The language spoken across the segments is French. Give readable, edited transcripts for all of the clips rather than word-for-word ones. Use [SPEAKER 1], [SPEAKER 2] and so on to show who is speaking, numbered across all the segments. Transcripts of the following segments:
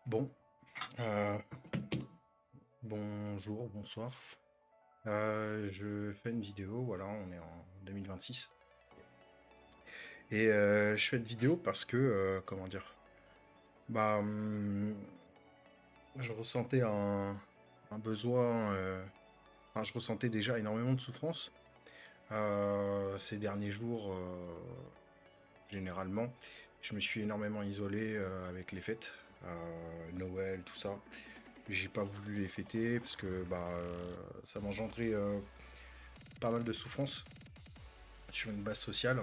[SPEAKER 1] Bon, euh, bonjour, bonsoir. Je fais une vidéo, voilà, on est en 2026. Et je fais une vidéo parce que, comment dire, bah, je ressentais un besoin, enfin, je ressentais déjà énormément de souffrance ces derniers jours, généralement. Je me suis énormément isolé avec les fêtes, Noël, tout ça. J'ai pas voulu les fêter parce que ça m'engendrait pas mal de souffrance sur une base sociale,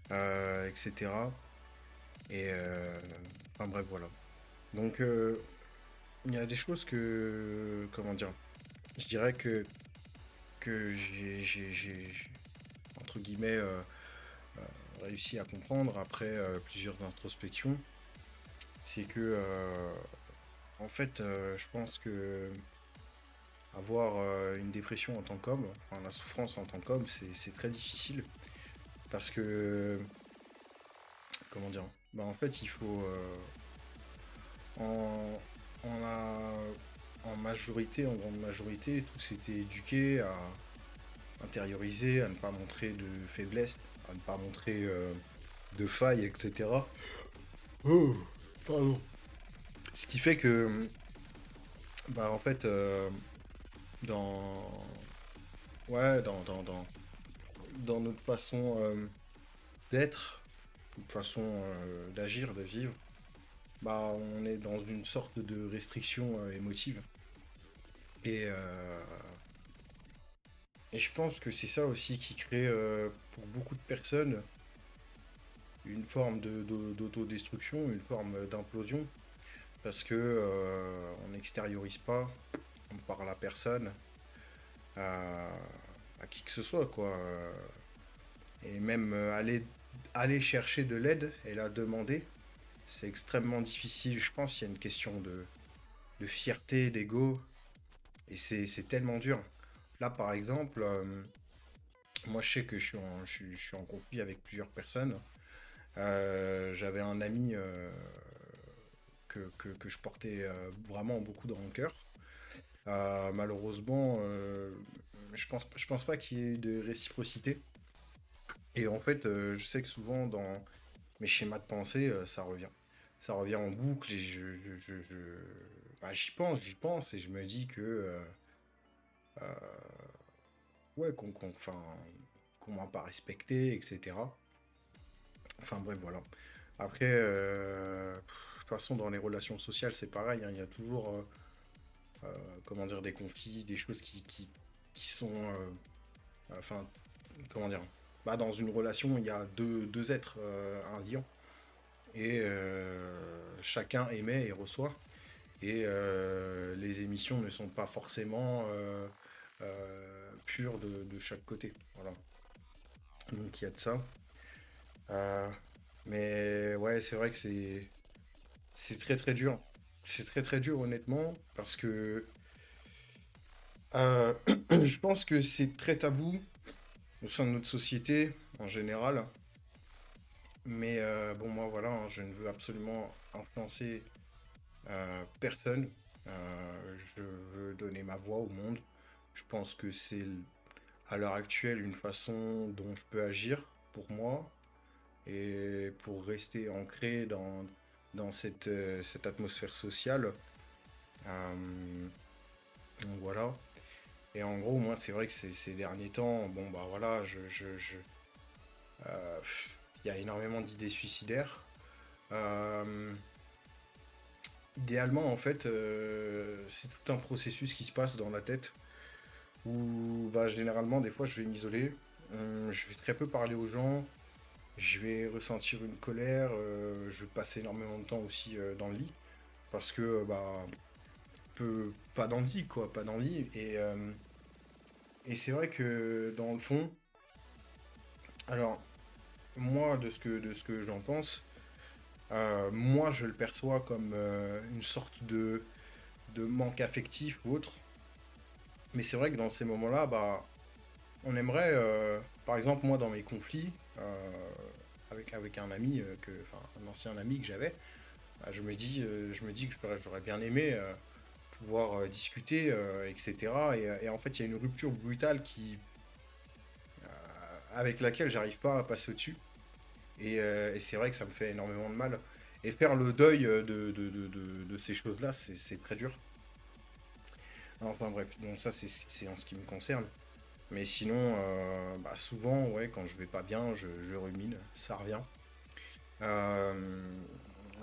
[SPEAKER 1] etc. Et enfin bref, voilà. Donc il y a des choses que, comment dire, je dirais que j'ai, entre guillemets, réussi à comprendre après plusieurs introspections. C'est que, en fait, je pense que avoir une dépression en tant qu'homme, enfin la souffrance en tant qu'homme, c'est très difficile parce que, comment dire, bah en fait, il faut, en, en majorité, en grande majorité, tous étaient éduqués à intérioriser, à ne pas montrer de faiblesse, à ne pas montrer de failles, etc. Oh, pardon. Ce qui fait que, bah en fait, dans, ouais, dans notre façon d'être, notre façon d'agir, de vivre, bah on est dans une sorte de restriction émotive. Et Et je pense que c'est ça aussi qui crée pour beaucoup de personnes une forme d'autodestruction, une forme d'implosion, parce que on n'extériorise pas, on parle à personne, à, à qui que ce soit, quoi. Et même aller chercher de l'aide et la demander, c'est extrêmement difficile. Je pense qu'il y a une question de fierté, d'ego, et c'est tellement dur. Là, par exemple, moi je sais que je suis en conflit avec plusieurs personnes. J'avais un ami que je portais vraiment beaucoup dans mon cœur. Malheureusement, je pense pas qu'il y ait de réciprocité. Et en fait, je sais que souvent dans mes schémas de pensée, ça revient. Ça revient en boucle et bah, j'y pense et je me dis que ouais, enfin, qu'on m'a pas respecté, etc. Enfin bref, voilà. Après, de toute façon, dans les relations sociales, c'est pareil, hein, il y a toujours comment dire, des conflits, des choses qui sont, enfin, comment dire, bah, dans une relation, il y a deux êtres, un liant, et chacun émet et reçoit, et les émissions ne sont pas forcément pures de chaque côté. Voilà. Donc il y a de ça. Euh, mais ouais, c'est vrai que c'est très très dur. C'est très très dur honnêtement parce que euh, je pense que c'est très tabou au sein de notre société en général. Mais bon, moi, voilà, hein, je ne veux absolument influencer personne. Je veux donner ma voix au monde. Je pense que c'est à l'heure actuelle une façon dont je peux agir pour moi et pour rester ancré dans cette atmosphère sociale. Euh, donc voilà. Et en gros, moi, c'est vrai que ces derniers temps, bon, bah voilà, euh, il y a énormément d'idées suicidaires. Euh, Idéalement, en fait, c'est tout un processus qui se passe dans la tête où, bah, généralement, des fois, je vais m'isoler. Je vais très peu parler aux gens. Je vais ressentir une colère. Je vais passer énormément de temps aussi dans le lit parce que, bah, pas d'envie, quoi, pas d'envie. Et c'est vrai que dans le fond, alors, moi, de ce que j'en pense, moi, je le perçois comme une sorte de manque affectif ou autre. Mais c'est vrai que dans ces moments-là, bah, on aimerait, par exemple, moi, dans mes conflits, avec un ami, enfin, un ancien ami que j'avais, bah, je me dis que j'aurais bien aimé pouvoir discuter, etc. Et en fait, il y a une rupture brutale avec laquelle j'arrive pas à passer au-dessus. Et c'est vrai que ça me fait énormément de mal. Et faire le deuil de ces choses-là, c'est très dur. Enfin bref, donc ça c'est en ce qui me concerne. Mais sinon, bah, souvent, ouais, quand je vais pas bien, je rumine, ça revient. Euh,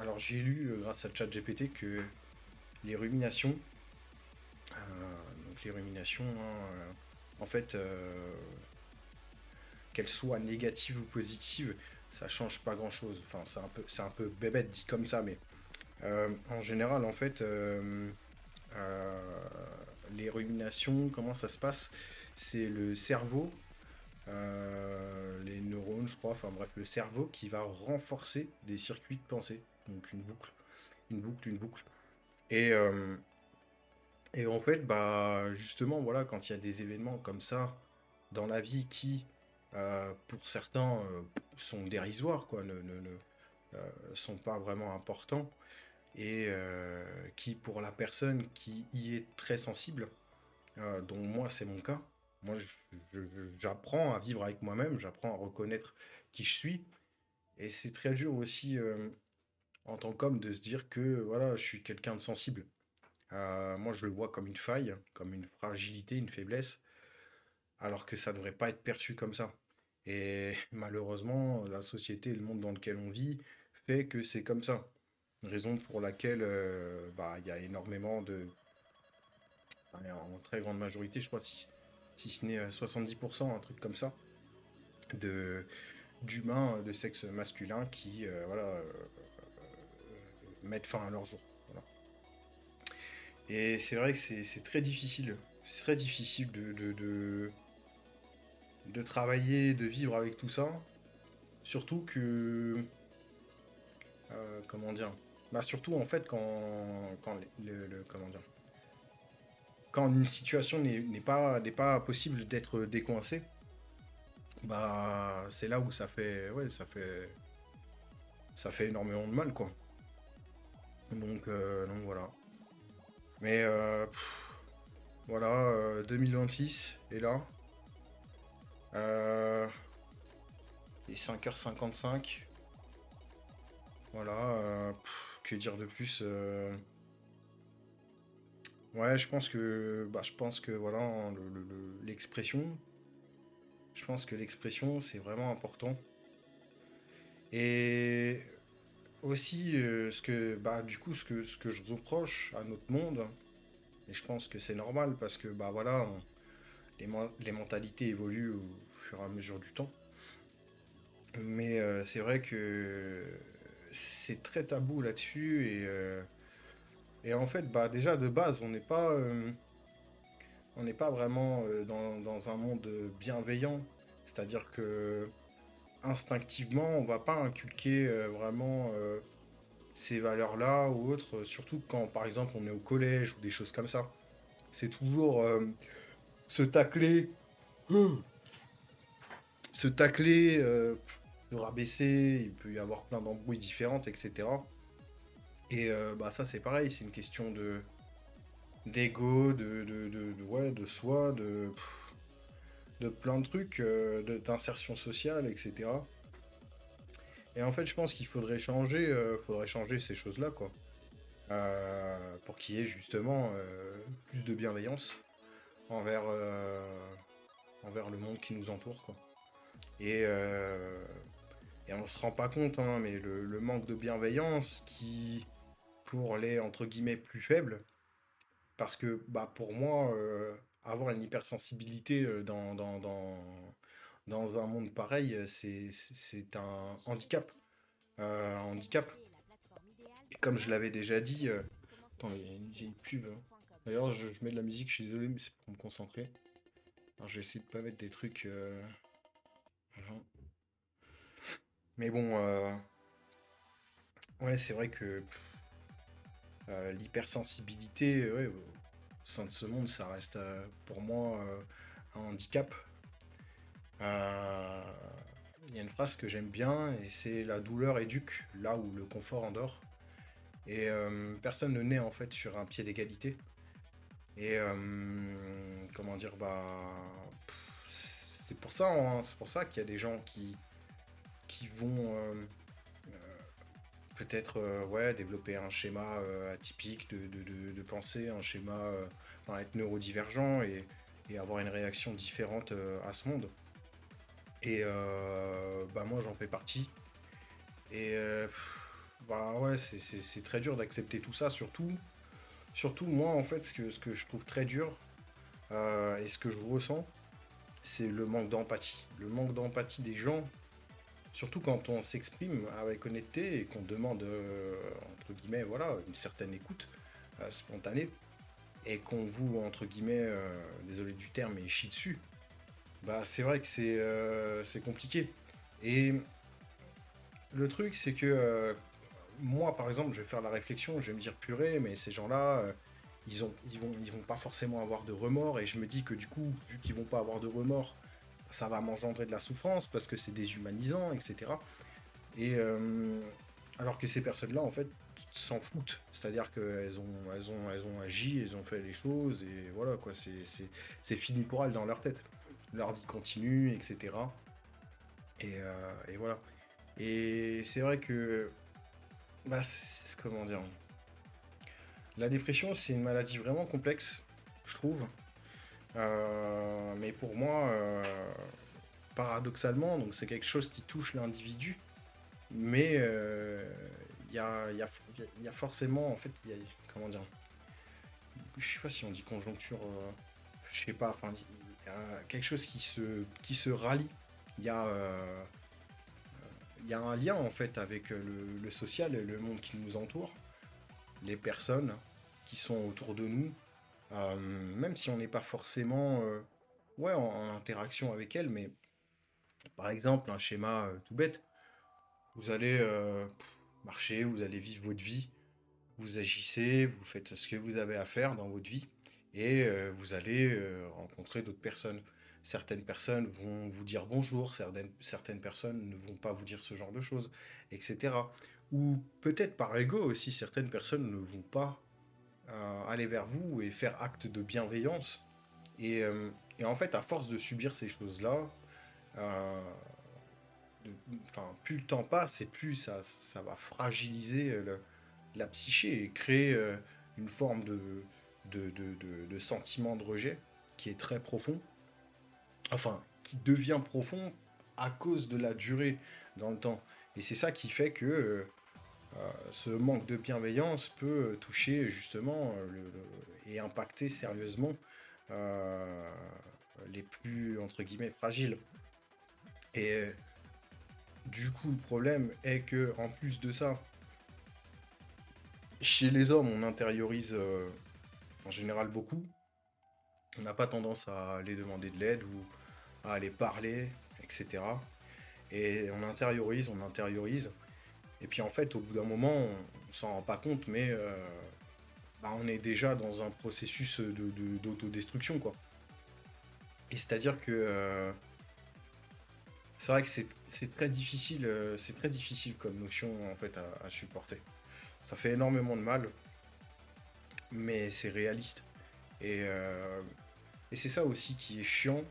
[SPEAKER 1] alors j'ai lu, grâce à ChatGPT, que les ruminations, donc les ruminations, hein, en fait, qu'elles soient négatives ou positives, ça change pas grand-chose. Enfin, c'est un peu bébête dit comme ça, mais en général, en fait, euh, les ruminations, comment ça se passe? C'est le cerveau, les neurones, je crois, enfin bref, le cerveau qui va renforcer des circuits de pensée. Donc une boucle, une boucle, une boucle. Et, euh, et en fait, bah, justement, voilà, quand il y a des événements comme ça dans la vie qui, pour certains, sont dérisoires, quoi, sont pas vraiment importants, et qui, pour la personne qui y est très sensible, dont moi c'est mon cas, moi j'apprends à vivre avec moi-même, j'apprends à reconnaître qui je suis, et c'est très dur aussi en tant qu'homme de se dire que voilà, je suis quelqu'un de sensible. Moi je le vois comme une faille, comme une fragilité, une faiblesse, alors que ça devrait pas être perçu comme ça. Et malheureusement, la société et le monde dans lequel on vit fait que c'est comme ça. Raison pour laquelle bah, il y a énormément de, enfin, en très grande majorité, je crois, si ce n'est 70%, un truc comme ça, de d'humains de sexe masculin qui voilà, mettent fin à leur jour. Voilà. Et c'est vrai que c'est très difficile. C'est très difficile de travailler, de vivre avec tout ça. Surtout que, comment dire, bah surtout en fait quand comment dire, quand une situation n'est pas possible d'être décoincée, bah c'est là où ça fait, ouais, ça fait énormément de mal, quoi. Donc voilà. Mais voilà, 2026 est là. Euh, et 5h55. Voilà. Que dire de plus ouais, je pense que voilà, hein, l'expression, je pense que l'expression, c'est vraiment important. Et aussi, bah, du coup, ce que je reproche à notre monde, et je pense que c'est normal parce que, bah voilà, les mentalités évoluent au fur et à mesure du temps. Mais c'est vrai que c'est très tabou là-dessus et en fait, bah déjà de base, on n'est pas vraiment dans un monde bienveillant. C'est-à-dire que instinctivement, on va pas inculquer vraiment ces valeurs-là ou autres, surtout quand par exemple on est au collège ou des choses comme ça. C'est toujours se tacler, se tacler, se rabaisser, il peut y avoir plein d'embrouilles différentes, etc. Et bah ça c'est pareil, c'est une question de d'ego, ouais, de soi, de plein de trucs, d'insertion sociale, etc. Et en fait, je pense qu'il faudrait changer ces choses-là, quoi. Pour qu'il y ait justement plus de bienveillance envers, envers le monde qui nous entoure, quoi. Et, euh, et on se rend pas compte, hein, mais le manque de bienveillance qui, pour les entre guillemets plus faibles, parce que bah, pour moi, avoir une hypersensibilité dans un monde pareil, c'est un handicap. Un handicap. Et comme je l'avais déjà dit, attends, il y a une pub, hein. D'ailleurs, je mets de la musique, je suis désolé, mais c'est pour me concentrer. Alors, je vais essayer de pas mettre des trucs. Voilà. Mais bon, ouais, c'est vrai que l'hypersensibilité, ouais, au sein de ce monde, ça reste pour moi un handicap. Euh, Il y a une phrase que j'aime bien et c'est la douleur éduque là où le confort endort. Et personne ne naît en fait sur un pied d'égalité. Et comment dire, c'est pour ça, hein, c'est pour ça qu'il y a des gens qui vont peut-être ouais, développer un schéma atypique de pensée, un schéma enfin, être neurodivergent et avoir une réaction différente à ce monde. Et bah moi j'en fais partie. Et bah ouais, c'est très dur d'accepter tout ça, surtout moi en fait ce que je trouve très dur et ce que je ressens, c'est le manque d'empathie. Le manque d'empathie des gens, surtout quand on s'exprime avec honnêteté et qu'on demande, entre guillemets, voilà, une certaine écoute spontanée, et qu'on vous, entre guillemets, désolé du terme, mais chie dessus, bah c'est vrai que c'est compliqué. Et le truc, c'est que moi, par exemple, je vais faire la réflexion, je vais me dire, purée, mais ces gens-là, ils vont pas forcément avoir de remords, et je me dis que du coup, vu qu'ils vont pas avoir de remords, ça va m'engendrer de la souffrance parce que c'est déshumanisant, etc. Et alors que ces personnes-là, en fait, s'en foutent. C'est-à-dire qu'elles ont agi, elles ont fait les choses, et voilà, quoi, c'est fini pour elles dans leur tête. Leur vie continue, etc. Et voilà. Et c'est vrai que, bah, comment dire, la dépression, c'est une maladie vraiment complexe, je trouve. Mais pour moi, paradoxalement, donc c'est quelque chose qui touche l'individu, mais il y a forcément, en fait, comment dire, je sais pas si on dit conjoncture, je sais pas, enfin, il y a quelque chose qui se rallie. Il y a, euh, il y a un lien en fait avec le social et le monde qui nous entoure, les personnes qui sont autour de nous, même si on n'est pas forcément ouais, en interaction avec elles, mais par exemple, un schéma tout bête, vous allez marcher, vous allez vivre votre vie, vous agissez, vous faites ce que vous avez à faire dans votre vie, et vous allez rencontrer d'autres personnes. Certaines personnes vont vous dire bonjour, certaines personnes ne vont pas vous dire ce genre de choses, etc. Ou peut-être par ego aussi, certaines personnes ne vont pas aller vers vous et faire acte de bienveillance. Et, euh, et en fait, à force de subir ces choses-là, euh, enfin, plus le temps passe et plus ça va fragiliser la psyché et créer une forme de sentiment de rejet qui est très profond, enfin, qui devient profond à cause de la durée dans le temps. Et c'est ça qui fait que ce manque de bienveillance peut toucher justement et impacter sérieusement euh, les plus, entre guillemets, fragiles. Et du coup, le problème est que en plus de ça, chez les hommes, on intériorise en général beaucoup. On n'a pas tendance à aller demander de l'aide ou à aller parler, etc. Et on intériorise. Et puis en fait, au bout d'un moment, on s'en rend pas compte, mais bah, on est déjà dans un processus d'autodestruction, quoi. Et c'est-à-dire que c'est vrai que c'est très difficile comme notion en fait à supporter. Ça fait énormément de mal, mais c'est réaliste. Et, euh, et c'est ça aussi qui est chiant.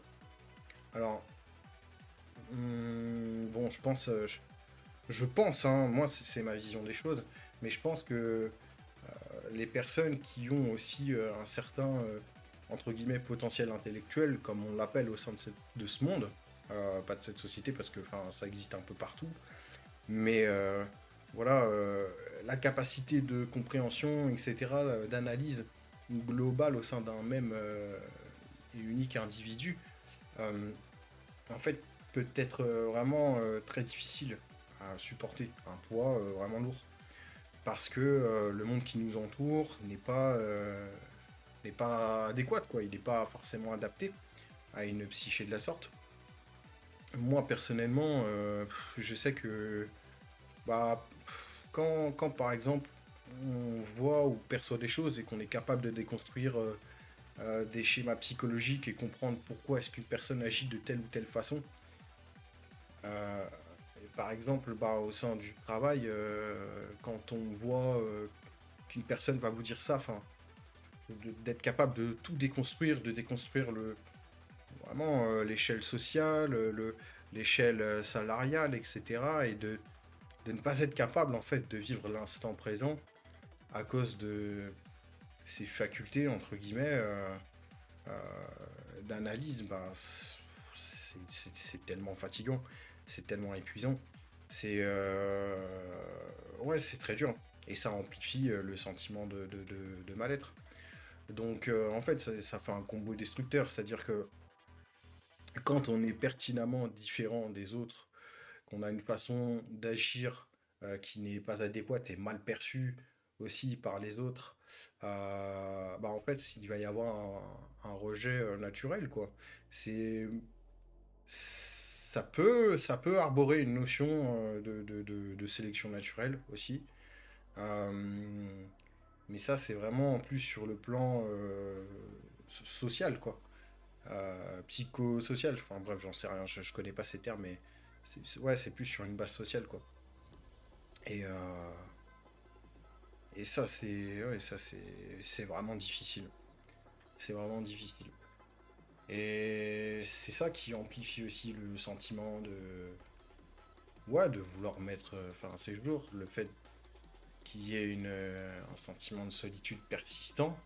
[SPEAKER 1] Alors, bon, je pense, hein, moi c'est ma vision des choses, mais je pense que les personnes qui ont aussi un certain, entre guillemets, potentiel intellectuel, comme on l'appelle au sein de ce monde, pas de cette société parce que ça existe un peu partout, mais voilà, la capacité de compréhension, etc., d'analyse globale au sein d'un même et unique individu, euh, en fait, peut être vraiment très difficile à supporter, un poids vraiment lourd. Parce que le monde qui nous entoure n'est pas adéquat, quoi. Il n'est pas forcément adapté à une psyché de la sorte. Moi, personnellement, je sais que bah, quand, par exemple, on voit ou perçoit des choses et qu'on est capable de déconstruire des schémas psychologiques et comprendre pourquoi est-ce qu'une personne agit de telle ou telle façon, et par exemple, bah, au sein du travail, quand on voit qu'une personne va vous dire ça, enfin, d'être capable de tout déconstruire, de déconstruire vraiment l'échelle sociale, l'échelle salariale, etc. Et de ne pas être capable, en fait, de vivre l'instant présent à cause de ces facultés, entre guillemets, euh, d'analyse, bah, c'est tellement fatigant, c'est tellement épuisant, c'est ouais, c'est très dur. Et ça amplifie le sentiment de mal-être. Donc en fait, ça fait un combo destructeur, c'est-à-dire que quand on est pertinemment différent des autres, qu'on a une façon d'agir qui n'est pas adéquate et mal perçue aussi par les autres, bah en fait, il va y avoir un rejet naturel, quoi. C'est, ça peut arborer une notion de sélection naturelle aussi. Euh, mais ça, c'est vraiment en plus sur le plan social, quoi. Psychosocial, enfin bref, j'en sais rien, je connais pas ces termes, mais ouais, c'est plus sur une base sociale, quoi. Et, euh, et ça, c'est vraiment difficile. C'est vraiment difficile. Et c'est ça qui amplifie aussi le sentiment ouais, de vouloir mettre fin à ses jours. Le fait qu'il y ait un sentiment de solitude persistant,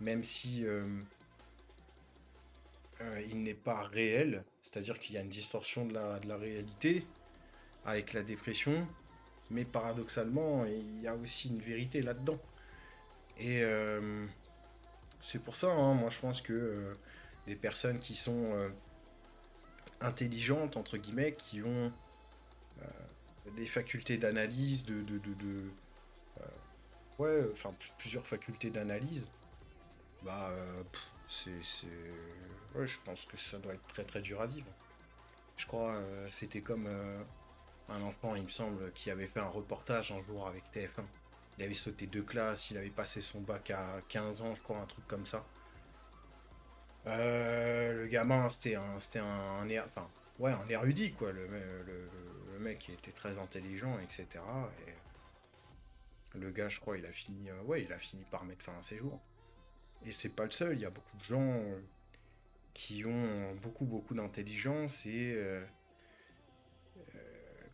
[SPEAKER 1] même si il n'est pas réel, c'est-à-dire qu'il y a une distorsion de la réalité avec la dépression, mais paradoxalement, il y a aussi une vérité là-dedans. Et c'est pour ça, hein, moi je pense que les personnes qui sont intelligentes, entre guillemets, qui ont des facultés d'analyse, ouais, enfin plusieurs facultés d'analyse, bah, ouais, je pense que ça doit être très très dur à vivre. Je crois c'était comme un enfant, il me semble, qui avait fait un reportage un jour avec TF1. Il avait sauté 2 classes, il avait passé son bac à 15 ans, je crois, un truc comme ça. Le gamin, enfin, ouais, un érudit, quoi. Le mec était très intelligent, etc. Et le gars, je crois, ouais, il a fini par mettre fin à ses jours. Et c'est pas le seul, il y a beaucoup de gens qui ont beaucoup, beaucoup d'intelligence et,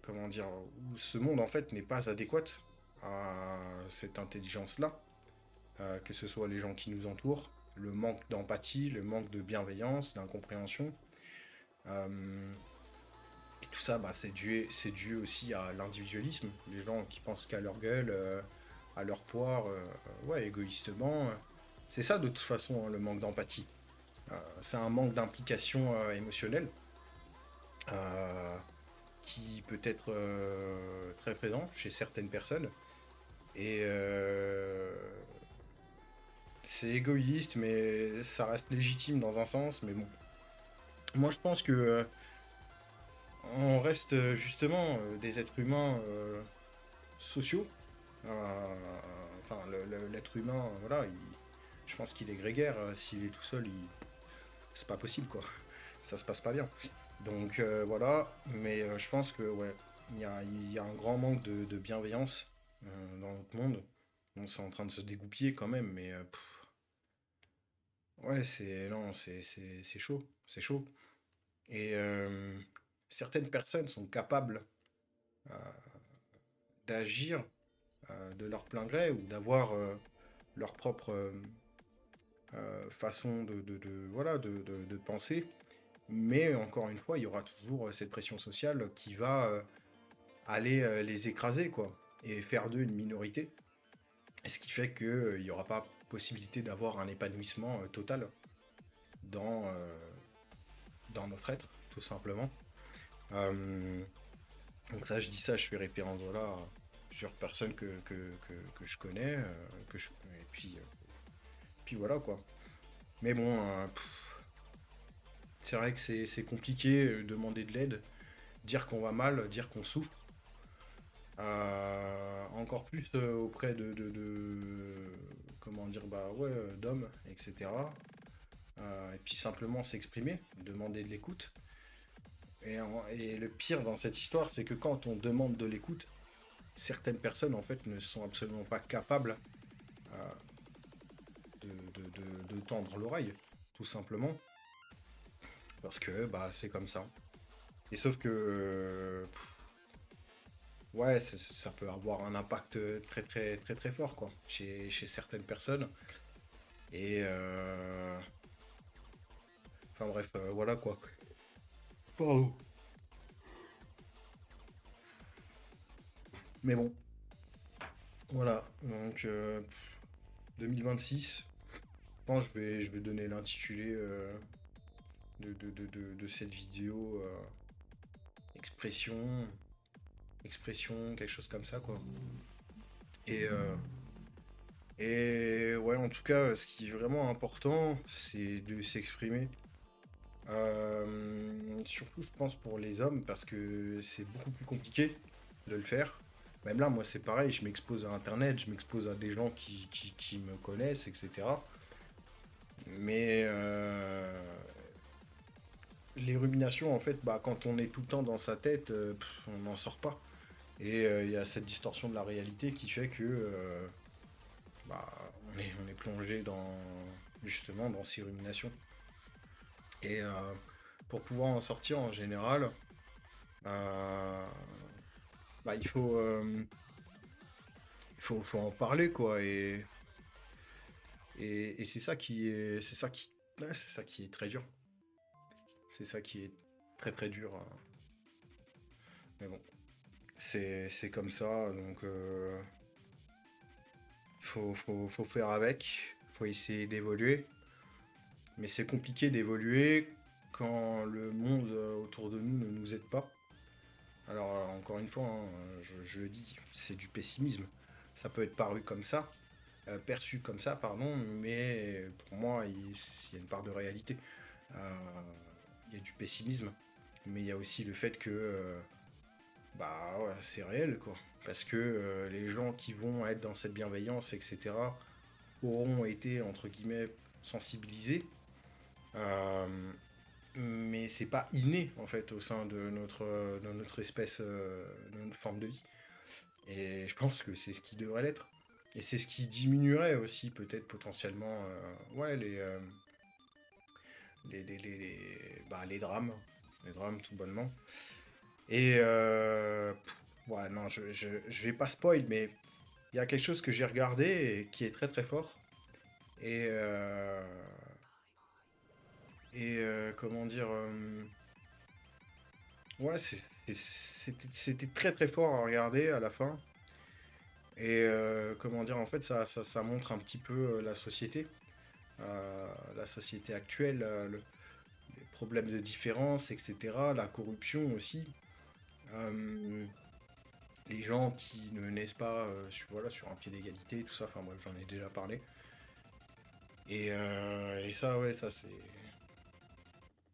[SPEAKER 1] comment dire, où ce monde, en fait, n'est pas adéquat à cette intelligence-là. Que ce soit les gens qui nous entourent, le manque d'empathie, le manque de bienveillance, d'incompréhension. Euh, et tout ça, bah, c'est dû aussi à l'individualisme. Les gens qui pensent qu'à leur gueule, à leur poire, ouais, égoïstement. C'est ça de toute façon, hein, le manque d'empathie. C'est un manque d'implication émotionnelle euh, qui peut être très présent chez certaines personnes. Et c'est égoïste, mais ça reste légitime dans un sens. Mais bon, moi je pense que on reste justement des êtres humains sociaux. Enfin, l'être humain, voilà, je pense qu'il est grégaire. S'il est tout seul, c'est pas possible, quoi. Ça se passe pas bien. Donc voilà, mais je pense que ouais, il y a un grand manque de bienveillance dans notre monde. Bon, c'est en train de se dégoupiller quand même, mais ouais, non, c'est chaud, c'est chaud. Et certaines personnes sont capables euh, d'agir de leur plein gré ou d'avoir leur propre façon voilà, de penser. Mais encore une fois, il y aura toujours cette pression sociale qui va aller les écraser, quoi, et faire d'eux une minorité. Ce qui fait qu'il n'y aura pas possibilité d'avoir un épanouissement total dans, dans notre être, tout simplement. Euh, donc ça, je dis ça, je fais référence voilà, à plusieurs personnes que je connais, et puis voilà quoi. Mais bon, c'est vrai que c'est compliqué demander de l'aide, dire qu'on va mal, dire qu'on souffre. Encore plus auprès comment dire, bah ouais, d'hommes, etc. Et puis simplement s'exprimer, demander de l'écoute. Et le pire dans cette histoire, c'est que quand on demande de l'écoute, certaines personnes en fait ne sont absolument pas capables de tendre l'oreille, tout simplement, parce que bah c'est comme ça. Et sauf que ouais, ça peut avoir un impact très très très très fort quoi, chez certaines personnes. Et enfin bref, voilà quoi. Pardon. Mais bon, voilà. Donc 2026, je pense que je vais donner l'intitulé de cette vidéo expression, expression, quelque chose comme ça quoi. Et ouais, en tout cas, ce qui est vraiment important, c'est de s'exprimer. Surtout, je pense, pour les hommes, parce que c'est beaucoup plus compliqué de le faire. Même là, moi, c'est pareil, je m'expose à Internet, je m'expose à des gens qui me connaissent, etc. Mais les ruminations, en fait, bah, quand on est tout le temps dans sa tête, on n'en sort pas. Et il y a cette distorsion de la réalité qui fait que bah, on est plongé dans, justement, dans ces ruminations. Et pour pouvoir en sortir en général, euh, bah, faut en parler quoi. Et c'est ça qui est très dur. C'est ça qui est très très dur, hein. Mais bon, c'est comme ça, donc faut faire avec, faut essayer d'évoluer. Mais c'est compliqué d'évoluer quand le monde autour de nous ne nous aide pas. Alors, encore une fois, hein, je le dis, c'est du pessimisme. Ça peut être paru comme ça, perçu comme ça, pardon, mais pour moi, il y a une part de réalité. Euh, il y a du pessimisme, mais il y a aussi le fait que bah ouais, c'est réel, quoi. Parce que les gens qui vont être dans cette bienveillance, etc., auront été, entre guillemets, sensibilisés. Euh, mais c'est pas inné, en fait, au sein de notre espèce, de notre forme de vie. Et je pense que c'est ce qui devrait l'être. Et c'est ce qui diminuerait aussi peut-être potentiellement ouais, les drames. Les drames tout bonnement. Et ouais, non, je vais pas spoil, mais il y a quelque chose que j'ai regardé et qui est très très fort. Et, comment dire ouais, c'était très très fort à regarder à la fin. Et comment dire, en fait, ça montre un petit peu la société actuelle, les problèmes de différence, etc., la corruption aussi. Euh, les gens qui ne naissent pas voilà, sur un pied d'égalité, tout ça, enfin bref, j'en ai déjà parlé. Et ça, ouais, ça c'est.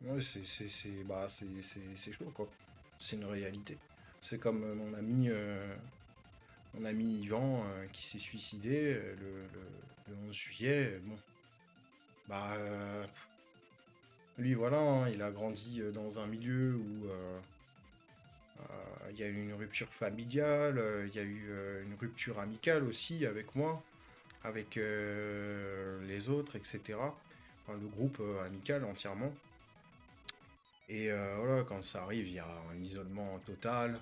[SPEAKER 1] Ouais, c'est chaud, quoi. C'est une réalité. C'est comme mon ami Yvan qui s'est suicidé le 11 juillet. Bon, bah, lui, voilà, hein, il a grandi dans un milieu où il y a eu une rupture familiale, il y a eu une rupture amicale aussi avec moi, avec les autres, etc. Enfin, le groupe amical entièrement. Et voilà, quand ça arrive, il y a un isolement total,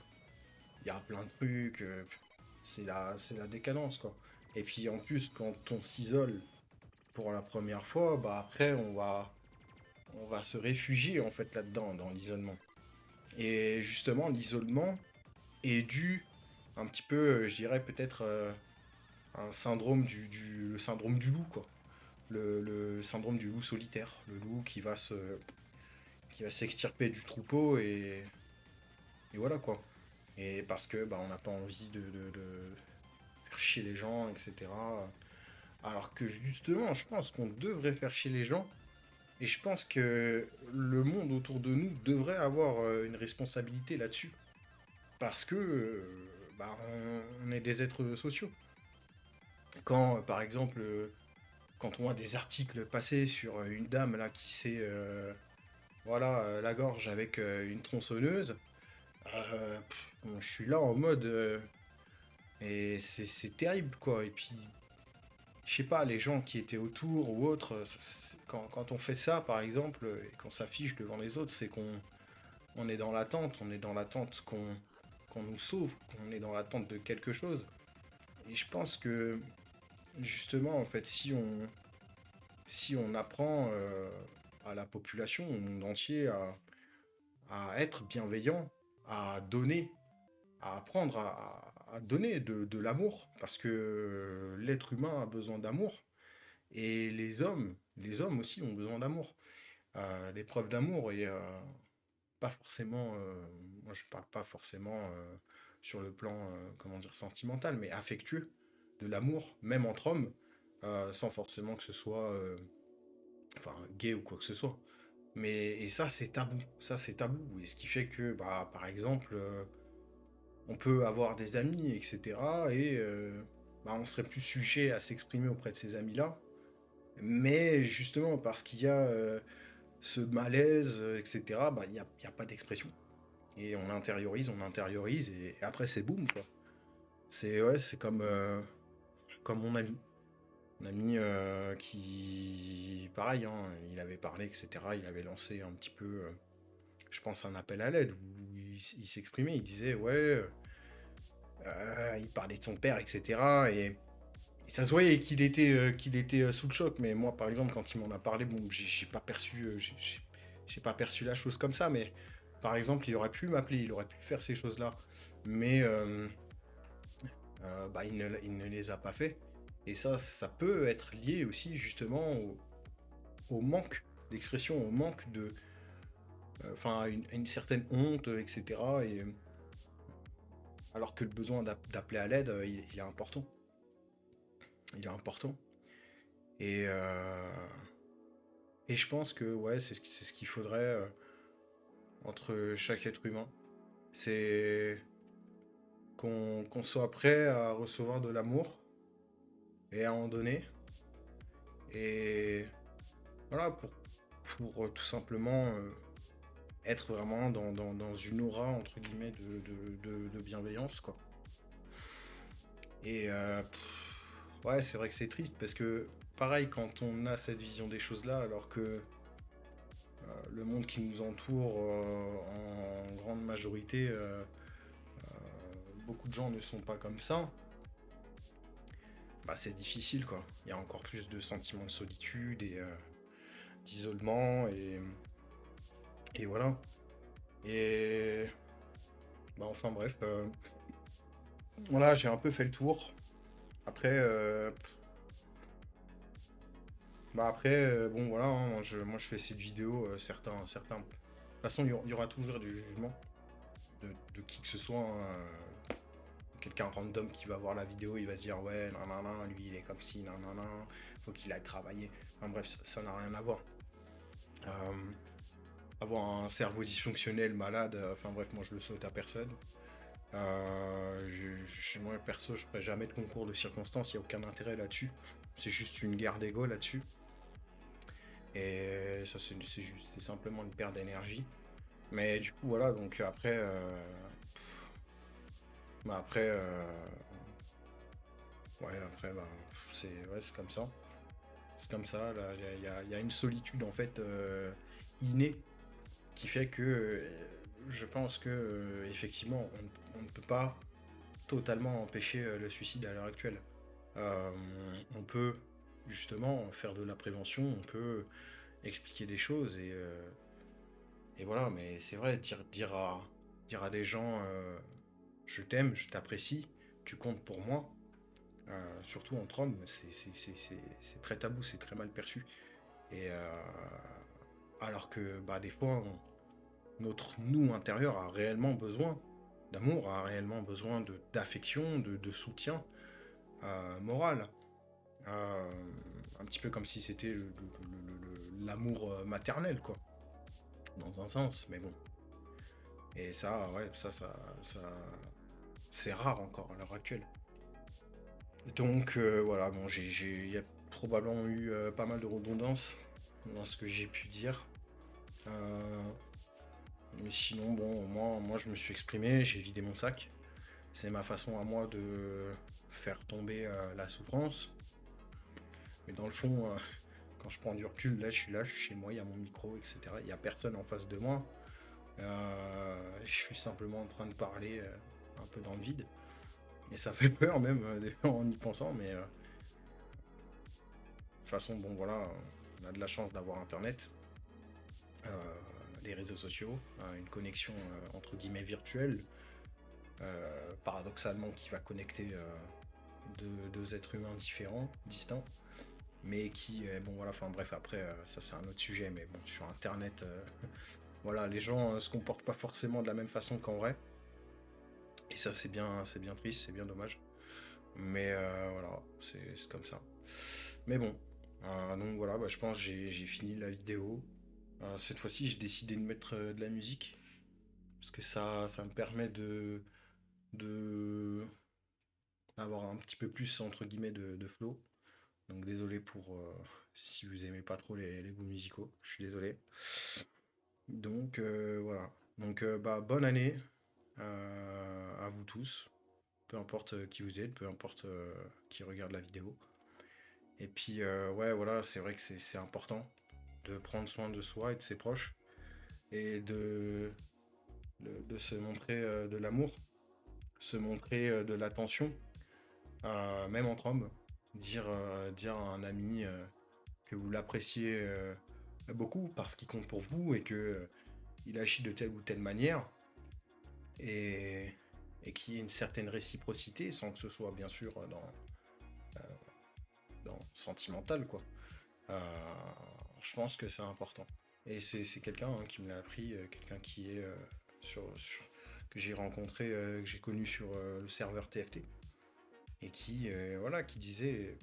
[SPEAKER 1] il y a plein de trucs, c'est la décadence, quoi. Et puis en plus, quand on s'isole pour la première fois, bah après, on va se réfugier en fait là-dedans, dans l'isolement. Et justement, l'isolement est dû un petit peu, je dirais peut-être, un syndrome le syndrome du loup, quoi. Le syndrome du loup solitaire. Le loup qui va s'extirper du troupeau et voilà, quoi. Et parce que bah, on n'a pas envie de faire chier les gens, etc. Alors que justement, je pense qu'on devrait faire chier les gens. Et je pense que le monde autour de nous devrait avoir une responsabilité là-dessus. Parce que bah, on est des êtres sociaux. Quand, par exemple, quand on voit des articles passer sur une dame là qui s'est voilà, la gorge avec une tronçonneuse, bon, je suis là en mode et c'est terrible quoi. Et puis je sais pas, les gens qui étaient autour ou autres, quand on fait ça, par exemple, et qu'on s'affiche devant les autres, c'est qu'on est dans l'attente, on est dans l'attente qu'on nous sauve, qu'on est dans l'attente de quelque chose. Et je pense que, justement, en fait, si on apprend à la population, au monde entier, à être bienveillant, à donner, à apprendre à donner de l'amour, parce que l'être humain a besoin d'amour, et les hommes aussi ont besoin d'amour, des preuves d'amour, et pas forcément, moi je parle pas forcément sur le plan, comment dire, sentimental, mais affectueux, de l'amour, même entre hommes, sans forcément que ce soit, enfin, gay ou quoi que ce soit. Mais, et ça c'est tabou, et ce qui fait que, bah, par exemple, on peut avoir des amis, etc., et bah, on serait plus sujet à s'exprimer auprès de ces amis-là, mais justement parce qu'il y a ce malaise, etc., bah, il y a pas d'expression. Et on intériorise, et après c'est boum, quoi. C'est ouais, c'est comme mon ami. Mon ami qui, pareil, hein, il avait parlé, etc. Il avait lancé un petit peu, je pense, un appel à l'aide où il s'exprimait, il disait, ouais, il parlait de son père, etc. Et ça se voyait qu'il était sous le choc. Mais moi, par exemple, quand il m'en a parlé, bon, j'ai pas perçu, j'ai pas perçu la chose comme ça. Mais par exemple, il aurait pu m'appeler, il aurait pu faire ces choses-là. Mais bah, il ne les a pas fait. Et ça peut être lié aussi justement au manque d'expression, au manque de, enfin, à une certaine honte, etc. Et alors que le besoin d'appeler à l'aide, il est important. Il est important. Et, et je pense que ouais, c'est ce qu'il faudrait entre chaque être humain. C'est qu'on soit prêt à recevoir de l'amour et à en donner. Et voilà, pour tout simplement être vraiment dans une aura, entre guillemets, de bienveillance, quoi. Et ouais, c'est vrai que c'est triste parce que, pareil, quand on a cette vision des choses-là, alors que le monde qui nous entoure, en grande majorité, beaucoup de gens ne sont pas comme ça, bah c'est difficile, quoi. Il y a encore plus de sentiments de solitude et d'isolement, et voilà. Et bah enfin bref, voilà, j'ai un peu fait le tour. Après, bah après, bon voilà, hein, moi je fais cette vidéo, certains. De toute façon, il y aura toujours du jugement de qui que ce soit, hein. Quelqu'un random qui va voir la vidéo, il va se dire ouais, nan, nan, nan, lui il est comme ci, nan, nan, nan, faut qu'il aille travailler. Enfin bref, ça n'a rien à voir. Euh, Avoir un cerveau dysfonctionnel, malade, enfin bref, moi je le saute à personne. Chez moi, perso, je ferai jamais de concours de circonstances, il n'y a aucun intérêt là-dessus. C'est juste une guerre d'ego là-dessus. Et ça, c'est simplement une perte d'énergie. Mais du coup, voilà, donc après, bah après, ouais, après, bah, c'est comme ça. C'est comme ça, là, il y a une solitude en fait innée qui fait que je pense que effectivement, on ne peut pas totalement empêcher le suicide à l'heure actuelle. Euh, on peut justement faire de la prévention, on peut expliquer des choses, et voilà, mais c'est vrai, dire à des gens je t'aime, je t'apprécie, tu comptes pour moi, surtout entre hommes, c'est très tabou, c'est très mal perçu. Et alors que bah, des fois, notre nous intérieur a réellement besoin d'amour, a réellement besoin d'affection, de soutien moral. Euh, un petit peu comme si c'était l'amour maternel, quoi, dans un sens, mais bon. Et ça, ouais, ça c'est rare encore à l'heure actuelle. Donc voilà, bon, il y a probablement eu pas mal de redondances dans ce que j'ai pu dire. Euh, mais sinon, bon, moi je me suis exprimé, j'ai vidé mon sac. C'est ma façon à moi de faire tomber la souffrance. Mais dans le fond, quand je prends du recul, là, je suis chez moi, il y a mon micro, etc. Il n'y a personne en face de moi. Je suis simplement en train de parler un peu dans le vide. Et ça fait peur même des fois en y pensant, mais de toute façon, bon voilà, on a de la chance d'avoir Internet, euh, les réseaux sociaux, une connexion entre guillemets virtuelle, paradoxalement qui va connecter deux êtres humains différents, distincts, mais qui, bon voilà, enfin bref, après, ça c'est un autre sujet, mais bon, sur Internet, voilà, les gens se comportent pas forcément de la même façon qu'en vrai, et ça c'est bien triste, c'est bien dommage, mais voilà, c'est comme ça. Mais bon, donc voilà, bah, je pense que j'ai fini la vidéo. Cette fois-ci, j'ai décidé de mettre de la musique, parce que ça me permet de avoir un petit peu plus, entre guillemets, de flow. Donc désolé pour si vous aimez pas trop les goûts musicaux, je suis désolé. Donc voilà. Donc bah, bonne année à vous tous, peu importe qui vous êtes, peu importe qui regarde la vidéo. Et puis ouais, voilà, c'est vrai que c'est important de prendre soin de soi et de ses proches et de se montrer de l'amour, se montrer de l'attention, même entre hommes. Dire à un ami que vous l'appréciez beaucoup parce qu'il compte pour vous et que il agit de telle ou telle manière et, et qu'il y ait une certaine réciprocité sans que ce soit bien sûr dans sentimental quoi. Euh, je pense que c'est important. Et c'est quelqu'un qui me l'a appris, quelqu'un qui est que j'ai rencontré, que j'ai connu sur le serveur TFT et qui voilà qui disait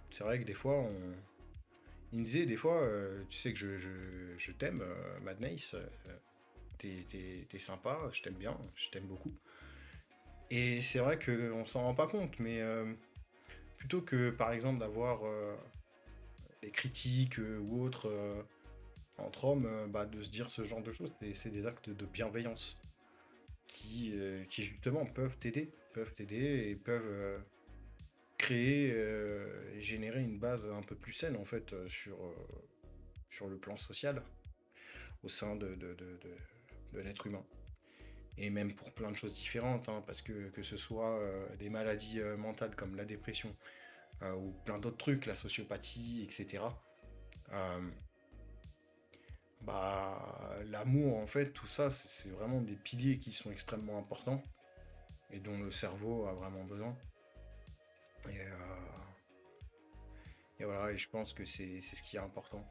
[SPEAKER 1] c'est vrai que des fois il me disait des fois tu sais que je t'aime Mad Nice, t'es sympa, je t'aime bien, je t'aime beaucoup. Et c'est vrai qu'on s'en rend pas compte, mais plutôt que par exemple d'avoir des critiques ou autres entre hommes, bah, de se dire ce genre de choses, c'est des actes de bienveillance qui justement peuvent t'aider et peuvent créer et générer une base un peu plus saine en fait sur le plan social au sein de l'être humain. Et même pour plein de choses différentes, hein, parce que ce soit des maladies mentales comme la dépression ou plein d'autres trucs, la sociopathie, etc. Euh, Bah, l'amour, en fait, tout ça, c'est vraiment des piliers qui sont extrêmement importants et dont le cerveau a vraiment besoin. Et, et voilà, et je pense que c'est ce qui est important,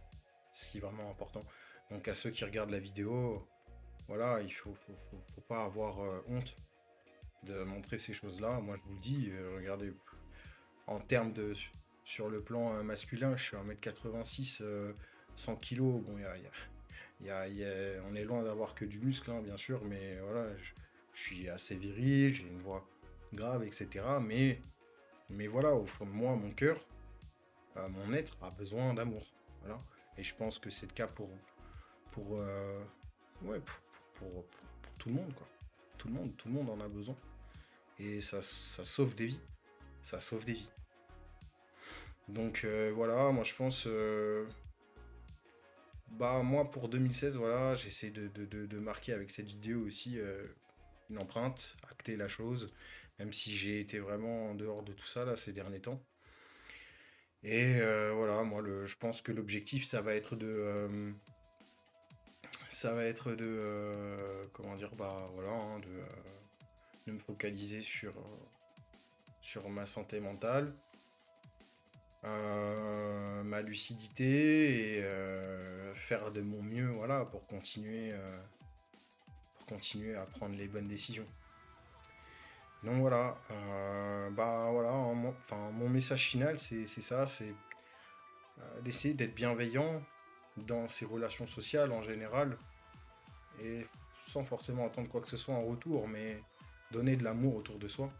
[SPEAKER 1] c'est ce qui est vraiment important. Donc à ceux qui regardent la vidéo, voilà, faut pas avoir honte de montrer ces choses-là. Moi, je vous le dis, regardez, en termes de, sur le plan masculin, je suis 1m86, 100 kilos. Bon, on est loin d'avoir que du muscle, hein, bien sûr, mais voilà, je suis assez viril, j'ai une voix grave, etc. Mais voilà, au fond de moi, mon cœur, mon être a besoin d'amour. Voilà. Et je pense que c'est le cas pour, ouais, pour tout le monde, quoi. Tout le monde en a besoin. Et ça sauve des vies. Ça sauve des vies. Donc voilà, moi je pense, bah moi pour 2016, voilà, j'essaie de marquer avec cette vidéo aussi une empreinte, acter la chose, même si j'ai été vraiment en dehors de tout ça là ces derniers temps. Et voilà, moi je pense que l'objectif ça va être de, comment dire, bah voilà, hein, de me focaliser sur ma santé mentale, ma lucidité et faire de mon mieux, voilà, pour continuer à prendre les bonnes décisions. Donc voilà, bah voilà, enfin, mon message final, c'est ça, c'est d'essayer d'être bienveillant dans ses relations sociales en général, et sans forcément attendre quoi que ce soit en retour, mais donner de l'amour autour de soi,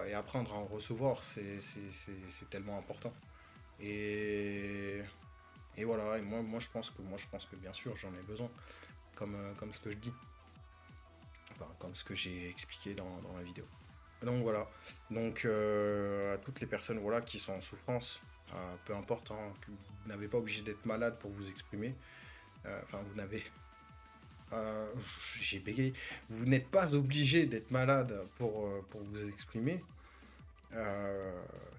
[SPEAKER 1] et apprendre à en recevoir, c'est tellement important. Et, et voilà, et moi je pense que bien sûr j'en ai besoin, comme ce que je dis, enfin, comme ce que j'ai expliqué dans la vidéo. Donc voilà, donc à toutes les personnes voilà, qui sont en souffrance, Peu importe, hein, que vous n'avez pas obligé d'être malade pour vous exprimer. Enfin, vous n'avez... euh, j'ai bégayé. Vous n'êtes pas obligé d'être malade pour vous exprimer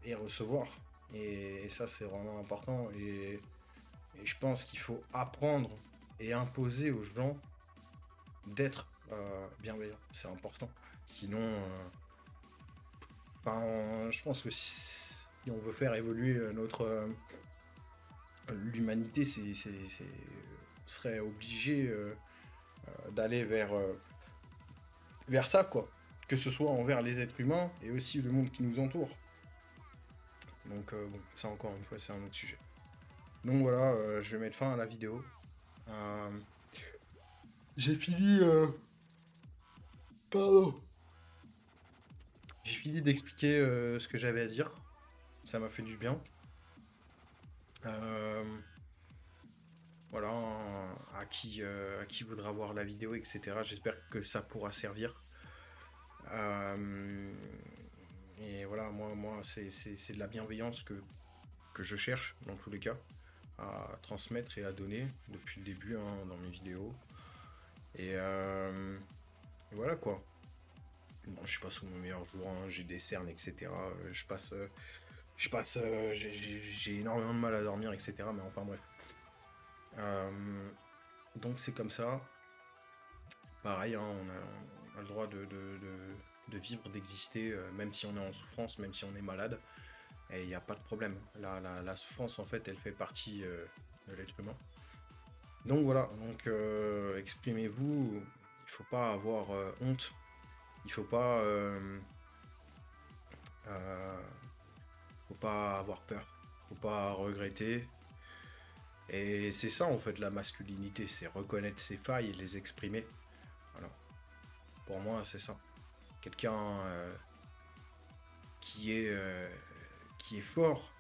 [SPEAKER 1] et recevoir. Et ça, c'est vraiment important. Et je pense qu'il faut apprendre et imposer aux gens d'être bienveillants. C'est important. Sinon, je pense que si on veut faire évoluer l'humanité, on serait obligé d'aller vers ça, quoi. Que ce soit envers les êtres humains et aussi le monde qui nous entoure. Donc, bon, ça encore une fois, c'est un autre sujet. Donc voilà, je vais mettre fin à la vidéo. Euh, j'ai fini. Pardon. J'ai fini d'expliquer ce que j'avais à dire. Ça m'a fait du bien. Euh, voilà, à qui voudra voir la vidéo, etc. J'espère que ça pourra servir. Euh, et voilà, moi c'est de la bienveillance que je cherche, dans tous les cas, à transmettre et à donner depuis le début hein, dans mes vidéos. Et voilà quoi. Bon, je suis pas sous mon meilleur jour, hein, j'ai des cernes, etc. J'ai énormément de mal à dormir, etc. Mais enfin bref. Donc c'est comme ça. Pareil, hein, on a le droit de vivre, d'exister, même si on est en souffrance, même si on est malade. Et il n'y a pas de problème. La souffrance, en fait, elle fait partie de l'être humain. Donc voilà, donc exprimez-vous. Il faut pas avoir honte. Il euh, faut pas avoir peur. Faut pas regretter. Et c'est ça en fait la masculinité, c'est reconnaître ses failles et les exprimer. Voilà. Pour moi, c'est ça. Quelqu'un qui est euh, qui est fort,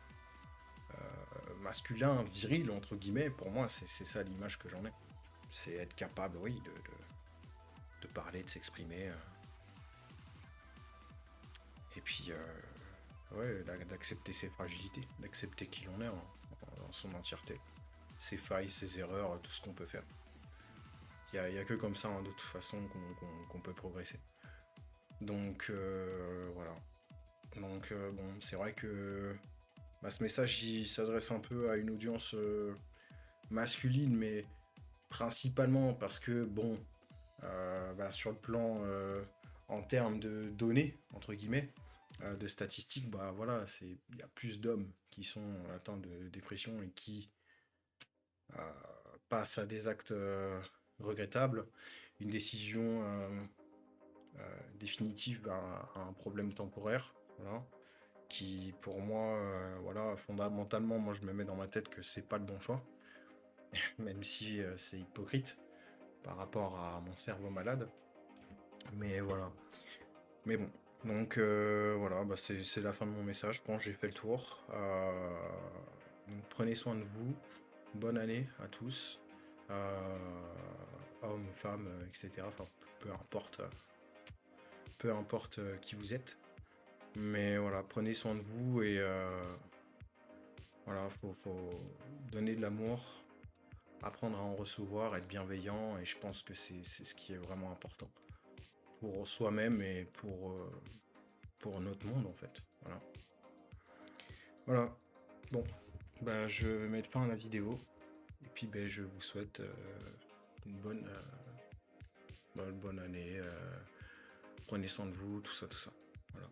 [SPEAKER 1] masculin, viril entre guillemets. Pour moi, c'est ça l'image que j'en ai. C'est être capable, oui, de parler, de s'exprimer. Et puis, ouais, d'accepter ses fragilités, d'accepter qui l'on est en son entièreté. Ses failles, ses erreurs, tout ce qu'on peut faire. Il y a que comme ça, hein, de toute façon, qu'on peut progresser. Donc, voilà. Donc, bon, c'est vrai que bah, ce message, il s'adresse un peu à une audience masculine, mais principalement parce que, bon, bah, sur le plan en termes de données, entre guillemets, de statistiques, bah voilà, il y a plus d'hommes qui sont atteints de dépression et qui euh, passent à des actes regrettables, une décision définitive à un problème temporaire, voilà, qui pour moi, voilà, fondamentalement, moi je me mets dans ma tête que c'est pas le bon choix, même si c'est hypocrite par rapport à mon cerveau malade, mais voilà. Mais bon, donc voilà, bah, c'est la fin de mon message. Je pense que j'ai fait le tour. Donc prenez soin de vous. Bonne année à tous. Euh, Hommes, femmes, etc. Enfin, peu importe qui vous êtes. Mais voilà, prenez soin de vous et voilà, faut donner de l'amour, apprendre à en recevoir, être bienveillant. Et je pense que c'est ce qui est vraiment important pour soi-même et pour notre monde en fait. Voilà. Voilà. Bon, bah, je vais mettre fin à la vidéo. Et puis, ben, je vous souhaite une bonne année. Prenez soin de vous, tout ça, tout ça. Voilà.